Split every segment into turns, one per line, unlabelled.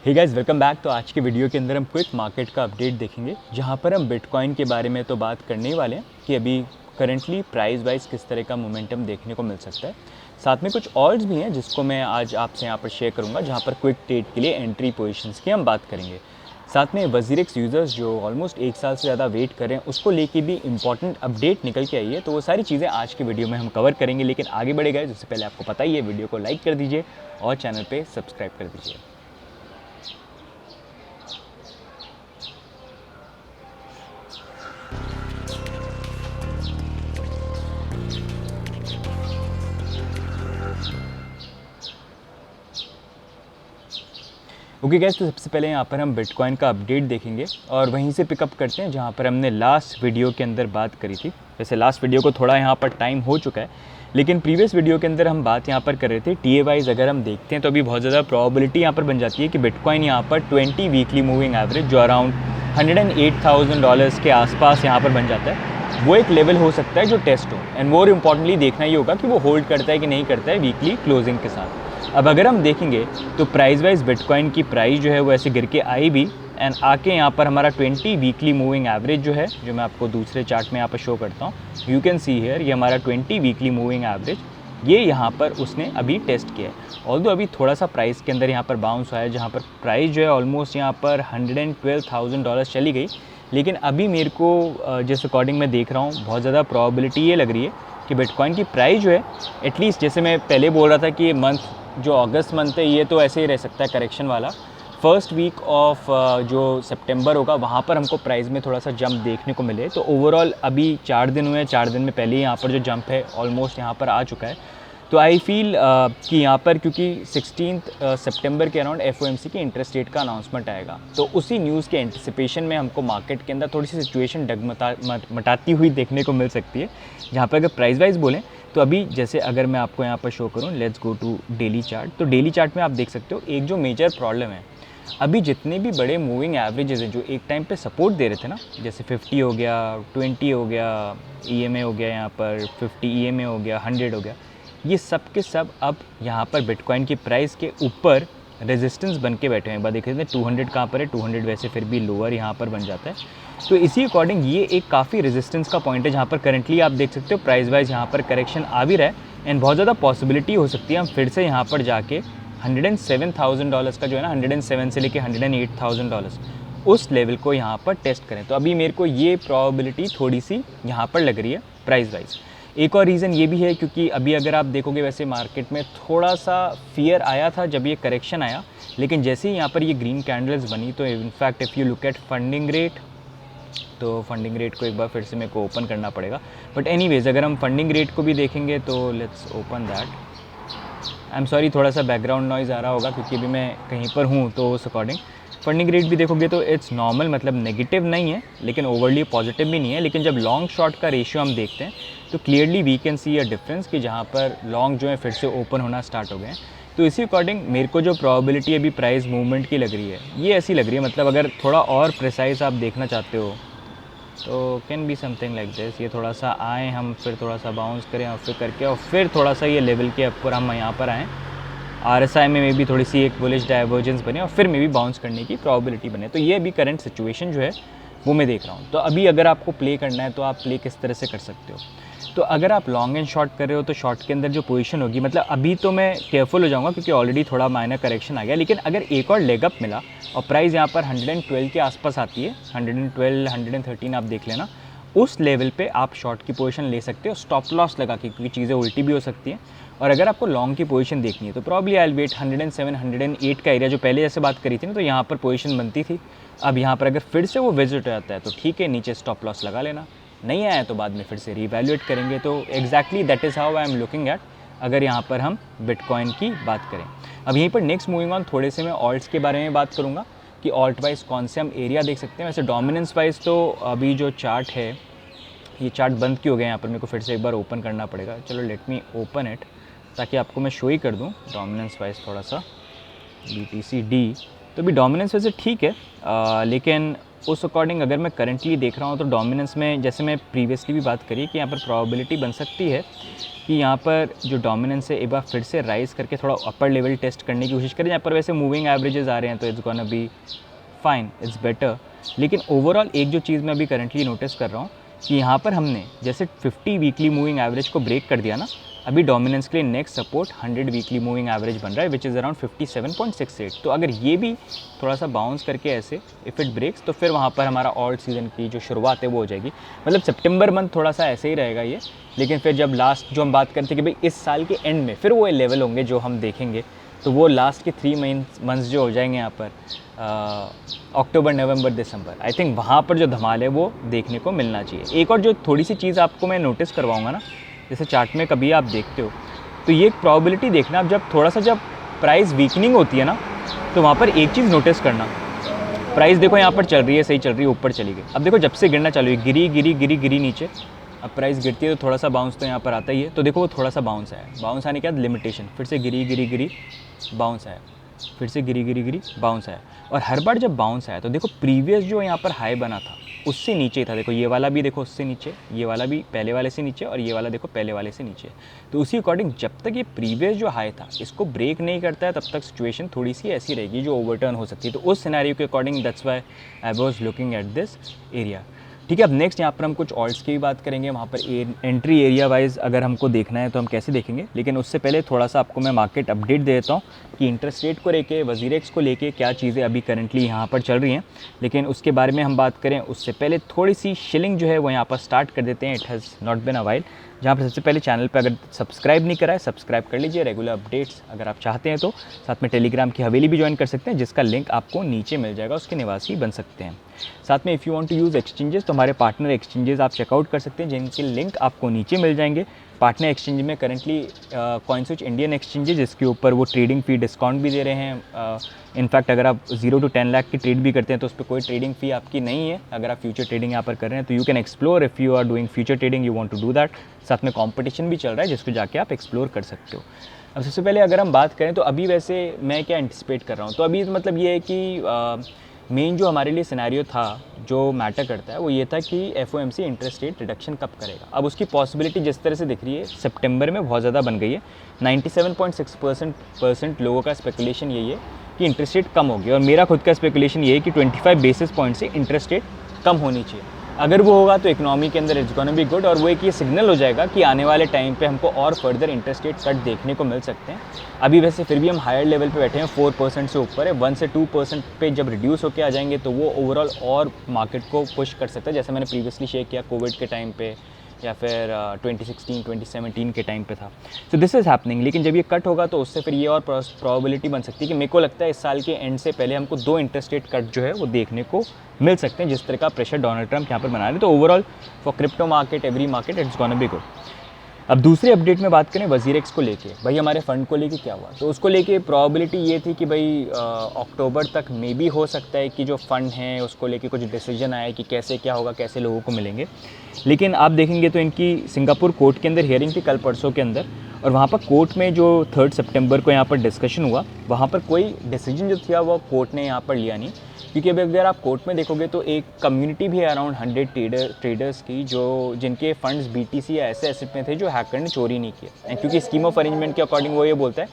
Hey guys, welcome back. तो आज के वीडियो के अंदर हम क्विक मार्केट का अपडेट देखेंगे, जहां पर हम बिटकॉइन के बारे में तो बात करने ही वाले हैं कि अभी करंटली प्राइस वाइज किस तरह का मोमेंटम देखने को मिल सकता है। साथ में कुछ ऑल्ट्स भी हैं जिसको मैं आज आपसे यहाँ पर शेयर करूँगा, जहाँ पर क्विक ट्रेड के लिए एंट्री पोजिशंस की हम बात करेंगे। साथ में वजीरेक्स यूज़र्स जो ऑलमोस्ट 1 साल से ज़्यादा वेट कर रहे हैं, उसको लेके भी इंपॉर्टेंट अपडेट निकल के आई है। तो वो सारी चीज़ें आज की वीडियो में हम कवर करेंगे। लेकिन आगे बढ़े गए उससे पहले आपको पता ही है, वीडियो को लाइक कर दीजिए और चैनल पर सब्सक्राइब कर दीजिए। ओके गाइस, तो सबसे पहले यहाँ पर हम बिटकॉइन का अपडेट देखेंगे और वहीं से पिकअप करते हैं जहाँ पर हमने लास्ट वीडियो के अंदर बात करी थी। वैसे लास्ट वीडियो को थोड़ा यहाँ पर टाइम हो चुका है, लेकिन प्रीवियस वीडियो के अंदर हम बात यहाँ पर कर रहे थे टीए वाइज। अगर हम देखते हैं तो अभी बहुत ज़्यादा प्रोबेबिलिटी यहाँ पर बन जाती है कि बिटकॉइन यहाँ पर 20 वीकली मूविंग एवरेज जो अराउंड $108,000 के आसपास यहाँ पर बन जाता है, वो एक लेवल हो सकता है जो टेस्ट हो। एंड मोर इम्पॉर्टेंटली देखना ये होगा कि वो होल्ड करता है कि नहीं करता है वीकली क्लोजिंग के साथ। अब अगर हम देखेंगे तो प्राइस वाइज बिटकॉइन की प्राइस जो है वो ऐसे गिर के आई भी एंड आके यहाँ पर हमारा 20 वीकली मूविंग एवरेज जो है, जो मैं आपको दूसरे चार्ट में यहाँ पर शो करता हूँ, यू कैन सी हियर, ये हमारा 20 वीकली मूविंग एवरेज ये यहाँ पर उसने अभी टेस्ट किया है। ऑल्दो अभी थोड़ा सा प्राइस के अंदर यहाँ पर बाउंस आया, जहाँ पर प्राइस जो है ऑलमोस्ट यहाँ पर $112,000 चली गई। लेकिन अभी मेरे को जिस अकॉर्डिंग मैं देख रहा हूँ, बहुत ज़्यादा प्रोबेबिलिटी ये लग रही है कि बिटकॉइन की प्राइस जो है एटलीस्ट, जैसे मैं पहले बोल रहा था कि ये मंथ जो अगस्त मंथ है ये तो ऐसे ही रह सकता है करेक्शन वाला, फर्स्ट वीक ऑफ जो सितंबर होगा वहाँ पर हमको प्राइस में थोड़ा सा जंप देखने को मिले। तो ओवरऑल अभी 4 दिन हुए हैं, 4 दिन में पहले ही यहाँ पर जो जंप है ऑलमोस्ट यहाँ पर आ चुका है। तो आई फील कि यहाँ पर क्योंकि 16 सितंबर के अराउंड एफओएमसी की इंटरेस्ट रेट का अनाउंसमेंट आएगा, तो उसी न्यूज़ के एंटिसिपेशन में हमको मार्केट के अंदर थोड़ी सी सिचुएशन डगमटाती हुई देखने को मिल सकती है। जहाँ पर अगर प्राइस वाइज बोलें तो अभी जैसे अगर मैं आपको यहाँ पर शो करूँ, let's go to daily chart. तो डेली चार्ट में आप देख सकते हो एक जो मेजर प्रॉब्लम है, अभी जितने भी बड़े मूविंग एवरेजेस हैं जो एक टाइम पे सपोर्ट दे रहे थे ना, जैसे 50 हो गया, 20 हो गया, ईएमए हो गया, यहाँ पर 50 ईएमए हो गया, 100 हो गया, ये सब के सब अब यहाँ पर बिटकॉइन की प्राइस के ऊपर रेजिस्टेंस बन के बैठे हैं। एक बार देख लेते हैं 200 कहाँ पर है, 200 वैसे फिर भी लोअर यहाँ पर बन जाता है। तो इसी अकॉर्डिंग ये एक काफ़ी रेजिस्टेंस का पॉइंट है, जहाँ पर करंटली आप देख सकते हो प्राइस वाइज यहाँ पर करेक्शन आ भी रहा है। एंड बहुत ज़्यादा पॉसिबिलिटी हो सकती है हम फिर से यहाँ पर जाके $107,000 का जो है ना, 107 से लेके $108,000 उस लेवल को यहाँ पर टेस्ट करें। तो अभी मेरे को ये प्रोबेबिलिटी थोड़ी सी यहाँ पर लग रही है प्राइस वाइज। एक और रीज़न ये भी है क्योंकि अभी अगर आप देखोगे वैसे मार्केट में थोड़ा सा फियर आया था जब ये करेक्शन आया, लेकिन जैसे ही यहाँ पर ये ग्रीन कैंडल्स बनी तो in fact if you look at funding rate, तो फंडिंग रेट को एक बार फिर से मेरे को ओपन करना पड़ेगा। बट एनीवेज अगर हम फंडिंग रेट को भी देखेंगे तो let's open that. I am sorry, थोड़ा सा बैकग्राउंड नॉइज़ आ रहा होगा क्योंकि अभी मैं कहीं पर हूँ, तो उस अकॉर्डिंग फंडिंग रेट भी देखोगे तो इट्स नॉर्मल, मतलब नेगेटिव नहीं है लेकिन ओवरली पॉजिटिव भी नहीं है। लेकिन जब लॉन्ग शॉर्ट का रेशियो हम देखते हैं तो clearly we can see a difference कि जहाँ पर लॉन्ग जो है फिर से ओपन होना स्टार्ट हो गए हैं। तो इसी अकॉर्डिंग मेरे को जो प्रोबेबिलिटी अभी प्राइस मूवमेंट की लग रही है ये ऐसी लग रही है, मतलब अगर थोड़ा और प्रिसाइज आप देखना चाहते हो तो can be something like this. ये थोड़ा सा आए हम, फिर थोड़ा सा बाउंस करें और फिर करके और फिर थोड़ा सा ये लेवल के ऊपर हम यहाँ पर आएँ, आरएसआई में भी थोड़ी सी एक बुलिश डाइवर्जेंस बने और फिर में भी बाउंस करने की प्रोबेबिलिटी बने। तो ये अभी करंट सिचुएशन जो है वो मैं देख रहा हूँ। तो अभी अगर आपको प्ले करना है तो आप प्ले किस तरह से कर सकते हो। तो अगर आप लॉन्ग एंड शॉर्ट कर रहे हो तो शॉर्ट के अंदर जो पोजीशन होगी, मतलब अभी तो मैं केयरफुल हो जाऊँगा क्योंकि ऑलरेडी थोड़ा माइनर करेक्शन आ गया, लेकिन अगर एक और लेग अप मिला और प्राइस यहाँ पर 112 के आसपास आती है, 112 113 आप देख लेना, उस लेवल पे आप शॉर्ट की पोजीशन ले सकते हो स्टॉप लॉस लगा के, क्योंकि चीज़ें उल्टी भी हो सकती हैं। और अगर आपको लॉन्ग की पोजीशन देखनी है तो प्रॉब्ली आई विल वेट 107 108 का एरिया जो पहले जैसे बात करी थी ना, तो यहाँ पर पोजीशन बनती थी। अब यहाँ पर अगर फिर से वो विजिट आता है तो ठीक है, नीचे स्टॉप लॉस लगा लेना, नहीं आया तो बाद में फिर से रीवैल्यूएट करेंगे। तो exactly that is how I am looking at अगर यहाँ पर हम बिटकॉइन की बात करें। अब यहीं पर नेक्स्ट मूविंग ऑन, थोड़े से मैं ऑल्ट्स के बारे में बात करूँगा कि ऑल्ट वाइज कौन से हम एरिया देख सकते हैं। वैसे डोमिनेंस वाइज तो अभी जो चार्ट है, ये चार्ट बंद क्यों हो गया, यहाँ पर मेरे को फिर से एक बार ओपन करना पड़ेगा। चलो लेट मी ओपन इट ताकि आपको मैं शो ही कर दूँ डोमिनेंस वाइज थोड़ा सा। BTCD तो भी डोमिनेंस वैसे ठीक है, लेकिन उस अकॉर्डिंग अगर मैं करंटली देख रहा हूँ तो डोमिनेंस में, जैसे मैं प्रीवियसली भी बात करी कि यहाँ पर प्रोबेबिलिटी बन सकती है कि यहाँ पर जो डोमिनेंस है एक बार फिर से राइज़ करके थोड़ा अपर लेवल टेस्ट करने की कोशिश करें। यहाँ पर वैसे मूविंग एवरेजेस आ रहे हैं तो it's gonna be fine, it's better. लेकिन ओवरऑल एक जो चीज़ मैं अभी करंटली नोटिस कर रहा हूँ कि यहाँ पर हमने जैसे 50 वीकली मूविंग एवरेज को ब्रेक कर दिया ना, अभी डोमिनेंस के लिए next support 100 weekly moving average बन रहा है विच इज़ अराउंड 57.68। तो अगर ये भी थोड़ा सा बाउंस करके ऐसे इफ़ इट ब्रेक्स तो फिर वहाँ पर हमारा ऑल्ट सीज़न की जो शुरुआत है वो हो जाएगी। मतलब सितंबर मंथ थोड़ा सा ऐसे ही रहेगा ये, लेकिन फिर जब लास्ट जो हम बात करते हैं कि भाई इस साल के एंड में फिर वो लेवल होंगे जो हम देखेंगे, तो वो लास्ट के 3 मंथ्स जो हो जाएंगे यहाँ पर अक्टूबर, नवंबर, दिसंबर, आई थिंक वहाँ पर जो धमाल है वो देखने को मिलना चाहिए। एक और जो थोड़ी सी चीज़ आपको मैं नोटिस करवाऊँगा ना, जैसे चार्ट में कभी आप देखते हो तो ये एक प्रोबेबिलिटी देखना, अब जब प्राइस वीकनिंग होती है ना तो वहाँ पर एक चीज़ नोटिस करना, प्राइस देखो यहाँ पर चल रही है, सही चल रही है, ऊपर चली गई। अब देखो जब से गिरना चालू है, गिरी नीचे, अब प्राइस गिरती है तो थोड़ा सा बाउंस तो यहाँ पर आता ही है। तो देखो वो थोड़ा सा बाउंस आया, बाउंस आने के बाद लिमिटेशन, फिर से गिरी बाउंस आया, फिर से गिरी बाउंस आया। और हर बार जब बाउंस आया तो देखो प्रीवियस जो यहाँ पर हाई बना था उससे नीचे ही था। देखो ये वाला भी देखो उससे नीचे, ये वाला भी पहले वाले से नीचे, और ये वाला देखो पहले वाले से नीचे। तो उसी अकॉर्डिंग जब तक ये प्रीवियस जो हाई था इसको ब्रेक नहीं करता है तब तक सिचुएशन थोड़ी सी ऐसी रहेगी जो ओवरटर्न हो सकती है। तो उस सिनेरियो के according that's why I was looking at this area. ठीक है, अब नेक्स्ट यहाँ पर हम कुछ ऑल्ट्स की भी बात करेंगे। वहाँ पर एंट्री एरिया वाइज अगर हमको देखना है तो हम कैसे देखेंगे, लेकिन उससे पहले थोड़ा सा आपको मैं मार्केट अपडेट दे देता हूँ कि इंटरेस्ट रेट को लेके, वजीरेक्स को लेके क्या चीज़ें अभी करंटली यहाँ पर चल रही हैं। लेकिन उसके बारे में हम बात करें उससे पहले थोड़ी सी शिलिंग जो है वो यहाँ पर स्टार्ट कर देते हैं। It has not been a while, जहाँ पर सबसे पहले चैनल पे अगर सब्सक्राइब नहीं करा है सब्सक्राइब कर लीजिए। रेगुलर अपडेट्स अगर आप चाहते हैं तो साथ में टेलीग्राम की हवेली भी ज्वाइन कर सकते हैं जिसका लिंक आपको नीचे मिल जाएगा, उसके निवासी बन सकते हैं। साथ में if you want to use exchanges तो हमारे पार्टनर एक्सचेंजेस आप चेकआउट कर सकते हैं जिनके लिंक आपको नीचे मिल जाएंगे। पार्टनर एक्सचेंज में करंटली कॉइनस्विच इंडियन एक्सचेंज है जिसके ऊपर वो ट्रेडिंग फ़ी डिस्काउंट भी दे रहे हैं। इनफैक्ट अगर आप 0 to 10 लाख की ट्रेड भी करते हैं तो उस पर कोई ट्रेडिंग फ़ी आपकी नहीं है। अगर आप फ्यूचर ट्रेडिंग यहाँ पर कर रहे हैं तो you can explore if you are doing future trading, you want to do that. साथ में कंपटीशन भी चल रहा है जिसको जाके आप एक्सप्लोर कर सकते हो। अब सबसे पहले अगर हम बात करें तो अभी वैसे मैं क्या एंटिसिपेट कर रहा हूँ, तो अभी मतलब ये है कि मेन जो हमारे लिए सिनेरियो था जो मैटर करता है वो ये था कि FOMC इंटरेस्ट रेट रिडक्शन कब करेगा। अब उसकी पॉसिबिलिटी जिस तरह से दिख रही है सितंबर में बहुत ज़्यादा बन गई है। 97.6% लोगों का स्पेकुलेशन यही है कि इंटरेस्ट रेट कम होगी, और मेरा खुद का स्पेकुलेशन ये है कि 25 बेसिस पॉइंट से इंटरेस्ट रेट कम होनी चाहिए। अगर वो होगा तो इकोनॉमी के अंदर इट्स गोना बी गुड, और वो एक ये सिग्नल हो जाएगा कि आने वाले टाइम पे हमको और फर्दर इंटरेस्ट रेट कट देखने को मिल सकते हैं। अभी वैसे फिर भी हम हायर लेवल पे बैठे हैं, 4% से ऊपर है। 1 से 2% पे जब रिड्यूस होकर आ जाएंगे तो वो ओवरऑल और मार्केट को पुश कर सकता है, जैसे मैंने प्रीवियसली शेयर किया कोविड के टाइम पे या फिर 2016-2017 के टाइम पे था। So this is happening. लेकिन जब ये कट होगा तो उससे फिर ये और प्रोबेबिलिटी बन सकती है कि मेरे को लगता है इस साल के एंड से पहले हमको 2 इंटरेस्ट रेट कट जो है वो देखने को मिल सकते हैं, जिस तरह का प्रेशर डोनाल्ड ट्रंप यहाँ पर बना रहे हैं। तो overall for crypto market, every market, it's gonna be good. अब दूसरे अपडेट में बात करें वजीरेक्स को लेके, भाई हमारे फ़ंड को लेके क्या हुआ, तो उसको लेके प्रोबेबिलिटी ये थी कि भाई अक्टूबर तक मे बी हो सकता है कि जो फ़ंड हैं उसको लेके कुछ डिसीजन आए कि कैसे क्या होगा, कैसे लोगों को मिलेंगे। लेकिन आप देखेंगे तो इनकी सिंगापुर कोर्ट के अंदर हियरिंग थी कल परसों के अंदर, और वहाँ पर कोर्ट में जो 3 सितंबर को यहाँ पर डिस्कशन हुआ, वहाँ पर कोई डिसीजन जो था वो कोर्ट ने यहाँ पर लिया नहीं। क्योंकि अभी अगर आप कोर्ट में देखोगे तो एक कम्युनिटी भी है अराउंड 100 ट्रेडर्स की जिनके फंड्स BTC या ऐसे एसेट में थे जो हैकर ने चोरी नहीं किए। एंड क्योंकि स्कीम ऑफ अरेंजमेंट के अकॉर्डिंग वो ये बोलता है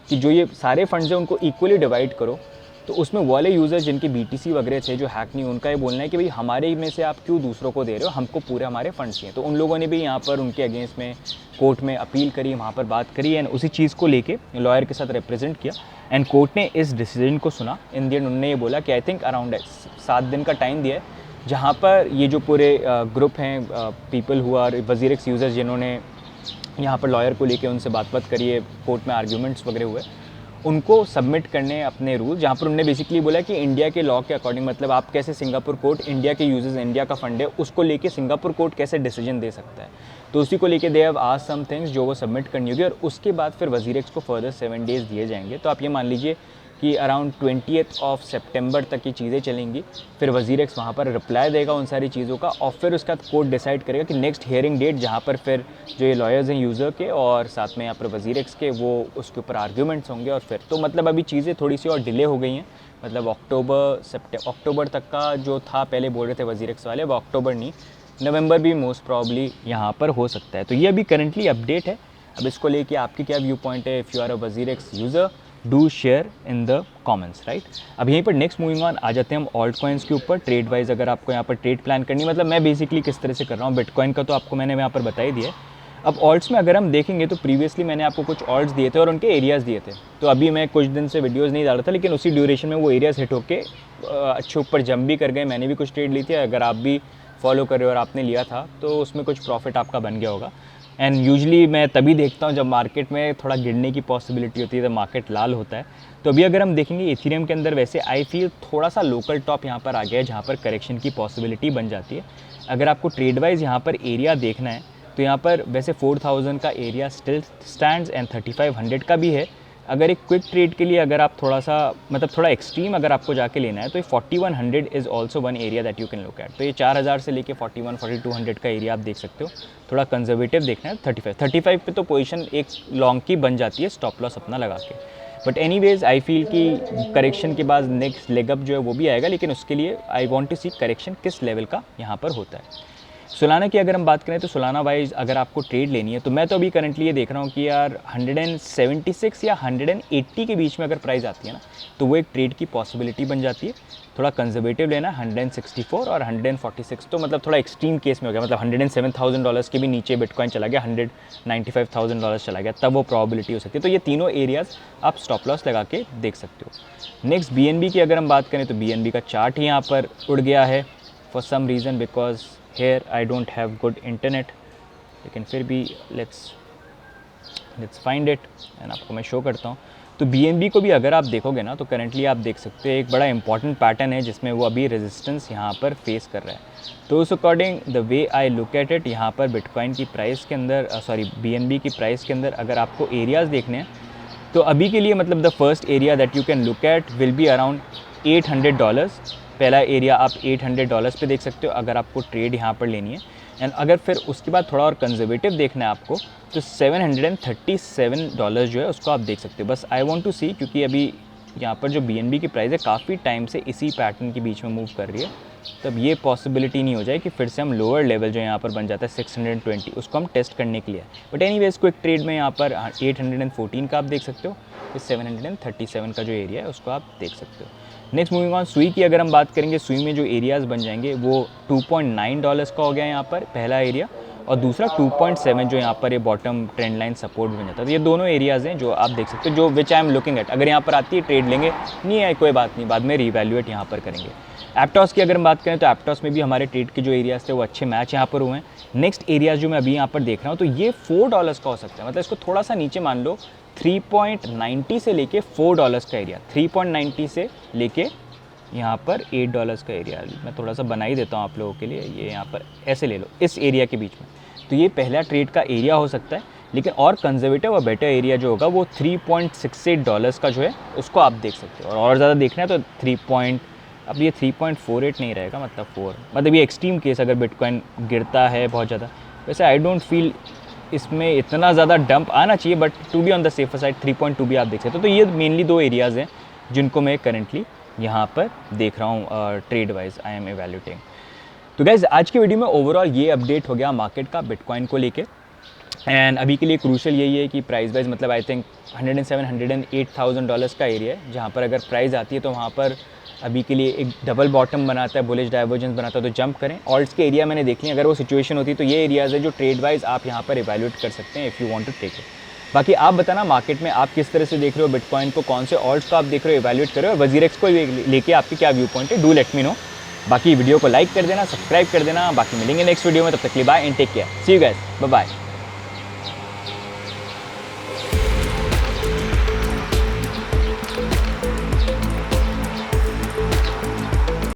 कि जो ये सारे फंड्स हैं उनको इक्वली डिवाइड करो। तो उसमें वाले यूज़र्स जिनके BTC वगैरह थे जो हैक नहीं, उनका ये बोलना है कि भाई हमारे में से आप क्यों दूसरों को दे रहे हो, हमको पूरे हमारे फंड्स चाहिए। तो उन लोगों ने भी यहाँ पर उनके अगेंस्ट में कोर्ट में अपील करी, वहाँ पर बात करी, एंड उसी चीज़ को लेके लॉयर के साथ रिप्रेजेंट किया। एंड कोर्ट ने इस डिसीजन को सुना। इन दी एंड उन्होंने ये बोला कि आई थिंक अराउंड 7 दिन का टाइम दिया है, जहाँ पर ये जो पूरे ग्रुप हैं people who are WazirX users जिन्होंने यहाँ पर लॉयर को लेके उनसे बात करी है, कोर्ट में आर्ग्यूमेंट्स वगैरह हुए, उनको सबमिट करने अपने रूल, जहाँ पर उन्होंने बेसिकली बोला कि इंडिया के लॉ के अकॉर्डिंग, मतलब आप कैसे सिंगापुर कोर्ट इंडिया के यूजर्स, इंडिया का फंड है उसको लेके सिंगापुर कोर्ट कैसे डिसीजन दे सकता है। तो उसी को लेके they have asked some things जो वो सबमिट करनी होगी, और उसके बाद फिर वजीरेक्स को फर्दर 7 डेज़ दिए जाएंगे। तो आप ये मान लीजिए कि अराउंड 20 सितंबर तक ये चीज़ें चलेंगी। फिर वजीरेक्स वहाँ पर रिप्लाई देगा उन सारी चीज़ों का, और फिर उसका कोर्ट डिसाइड करेगा कि नेक्स्ट हियरिंग डेट, जहाँ पर फिर जो ये लॉयर्स हैं यूज़र के और साथ में यहाँ पर वजीरेक्स के, वो उसके ऊपर आर्ग्यूमेंट्स होंगे। और फिर तो मतलब अभी चीज़ें थोड़ी सी और डिले हो गई हैं, मतलब अक्टूबर तक का जो था, पहले बोल रहे थे वजीरेक्स वाले, अब अक्टूबर नहीं, नवंबर भी मोस्ट प्रॉब्ली यहाँ पर हो सकता है। तो ये अभी करंटली अपडेट है। अब इसको लेके आपकी क्या व्यू पॉइंट है? If you are a WazirX user, do share in the comments, right. अब यहीं पर नेक्स्ट मूविंग ऑन आ जाते हैं हम ऑल्ट कॉइन्स के ऊपर। ट्रेड वाइज अगर आपको यहाँ पर ट्रेड प्लान करनी, मतलब मैं बेसिकली किस तरह से कर रहा हूँ, बिटकॉइन का तो आपको मैंने यहाँ पर बता ही दिया है। अब ऑल्ट्स में अगर हम देखेंगे तो प्रीवियसली मैंने आपको कुछ ऑल्ट्स दिए थे और उनके एरियाज़ दिए थे। तो अभी मैं कुछ दिन से वीडियोज़ नहीं डाल रहा था, लेकिन उसी ड्यूरेशन में वो एरियाज़ हिट होके अच्छे ऊपर जंप भी कर गए। मैंने भी कुछ ट्रेड ली थी, अगर आप भी फॉलो कर रहे हो और आपने लिया था तो उसमें कुछ प्रॉफिट आपका बन गया होगा। एंड यूजली मैं तभी देखता हूँ जब मार्केट में थोड़ा गिरने की पॉसिबिलिटी होती है, तो मार्केट लाल होता है। तो अभी अगर हम देखेंगे इथेरियम के अंदर, वैसे आई फील थोड़ा सा लोकल टॉप यहाँ पर आ गया है जहाँ पर करेक्शन की पॉसिबिलिटी बन जाती है। अगर आपको ट्रेड वाइज यहाँ पर एरिया देखना है तो यहाँ पर वैसे 4000 का एरिया स्टिल स्टैंड्स एंड 3500 का भी है। अगर एक क्विक ट्रेड के लिए अगर आप थोड़ा सा मतलब थोड़ा एक्सट्रीम अगर आपको जाके लेना है तो ये 4100 is also one area that you can look at. तो ये 4000 से लेके 4200 का एरिया आप देख सकते हो। थोड़ा कंजर्वेटिव देखना है 35 पे तो पोजीशन एक लॉन्ग की बन जाती है स्टॉप लॉस अपना लगा के। बट एनीवेज आई फील कि करेक्शन के बाद नेक्स्ट लेग अप जो है वो भी आएगा, लेकिन उसके लिए I want to see correction किस लेवल का यहाँ पर होता है। सोलाना की अगर हम बात करें तो सोलाना वाइज अगर आपको ट्रेड लेनी है तो मैं तो अभी करंटली ये देख रहा हूँ कि यार 176 या 180 के बीच में अगर प्राइस आती है ना तो वो एक ट्रेड की पॉसिबिलिटी बन जाती है। थोड़ा कंजर्वेटिव लेना है 164 और 146 तो मतलब थोड़ा एक्सट्रीम केस में हो गया, मतलब $107,000 के भी नीचे बिटकॉइन चला गया, $195,000 चला गया, तब वो प्रॉबिलिटी हो सकती है। तो ये तीनों एरियाज़ आप स्टॉप लॉस लगा के देख सकते हो। नेक्स्ट BNB की अगर हम बात करें तो BNB का चार्ट ही यहाँ पर उड़ गया है for some reason, because here I don't have good internet, लेकिन फिर भी लेट्स फाइंड इट एंड आपको मैं शो करता हूँ। तो BNB को भी अगर आप देखोगे ना तो करंटली आप देख सकते हो एक बड़ा इंपॉर्टेंट पैटर्न है जिसमें वो अभी रेजिस्टेंस यहाँ पर फेस कर रहा है। तो उस according the way I look at it, यहाँ पर बिटकॉइन की प्राइस के अंदर BNB की प्राइस के अंदर अगर आपको एरियाज़ देखने हैं तो अभी के लिए मतलब the first area that you can look at will be around $800। पहला एरिया आप $800 पे देख सकते हो अगर आपको ट्रेड यहाँ पर लेनी है। एंड अगर फिर उसके बाद थोड़ा और कंजर्वेटिव देखना है आपको तो $737 जो है उसको आप देख सकते हो। बस आई वांट टू सी, क्योंकि अभी यहाँ पर जो BNB की प्राइस है काफ़ी टाइम से इसी पैटर्न के बीच में मूव कर रही है, तब ये पॉसिबिलिटी नहीं हो जाए कि फिर से हम लोअर लेवल जो यहाँ पर बन जाता है 620 उसको हम टेस्ट करने के लिए। बट एनीवेज क्विक ट्रेड में यहाँ पर 814 का आप देख सकते हो, फिर 737 का जो एरिया है उसको आप देख सकते हो। नेक्स्ट मूविंग ऑन सुई की अगर हम बात करेंगे, सुई में जो एरियाज़ बन जाएंगे वो $2.9 का हो गया यहाँ पर पहला एरिया, और दूसरा 2.7 जो यहाँ पर ये बॉटम ट्रेंड लाइन सपोर्ट बन जाता है। तो ये दोनों एरियाज़ हैं जो आप देख सकते हो, जो विच आई एम लुकिंग एट। अगर यहाँ पर आती है ट्रेड लेंगे, नहीं है कोई बात नहीं, बाद में रीवैल्यूएट यहाँ पर करेंगे। एप्टॉस की अगर हम बात करें तो एप्टॉस में भी हमारे ट्रेड के जो एरियाज़ थे वो अच्छे मैच यहाँ पर हुए हैं। नेक्स्ट एरियाज़ जो मैं अभी यहाँ पर देख रहा हूँ तो ये $4 का हो सकता है, मतलब इसको थोड़ा सा नीचे मान लो 3.90 से लेके $4 का एरिया, 3.90 से लेके यहाँ पर $8 का एरिया। मैं थोड़ा सा बना ही देता हूँ आप लोगों के लिए, ये यहाँ पर ऐसे ले लो इस एरिया के बीच में। तो ये पहला ट्रेड का एरिया हो सकता है, लेकिन और कंजर्वेटिव और बेटर एरिया जो होगा वो $3.68 का जो है उसको आप देख सकते हो। और ज़्यादा देखना है तो अब ये 3.48 नहीं रहेगा, मतलब 4, मतलब ये एक्सट्रीम केस अगर बिटकॉइन गिरता है बहुत ज़्यादा। वैसे आई डोंट फील इसमें इतना ज़्यादा डंप आना चाहिए, but to be on the safer side 3.2 भी आप देख सकते हो। तो ये मेनली दो एरियाज़ हैं जिनको मैं करेंटली यहाँ पर देख रहा हूँ ट्रेड वाइज आई एम एवैल्यूएटिंग। तो गाइज आज की वीडियो में ओवरऑल ये अपडेट हो गया मार्केट का बिटकॉइन को लेके। एंड अभी के लिए क्रूशल यही है कि प्राइस वाइज मतलब आई थिंक $107,000-108,000 का एरिया है, जहाँ पर अगर प्राइस आती है तो वहाँ पर अभी के लिए एक डबल बॉटम बनाता है, बुलिश डाइवर्जेंस बनाता है, तो जंप करें। ऑल्ट्स के एरिया मैंने देख लिया, अगर वो सिचुएशन होती है तो ये एरियाज़ है जो ट्रेड वाइज आप यहाँ पर इवैल्यूएट कर सकते हैं if you want to take it. बाकी आप बताना मार्केट में आप किस तरह से देख रहे हो बिटकॉइन को, कौन से ऑल्ट्स को आप देख रहे हो, इवैल्यूएट कर रहे हो, और वजीरेक्स को लेके आपके क्या व्यू पॉइंट है, डू लेट मी नो। बाकी वीडियो को लाइक कर देना, सब्सक्राइब कर देना। बाकी मिलेंगे नेक्स्ट वीडियो में, तब तक के लिए bye and take care, see you guys, bye bye.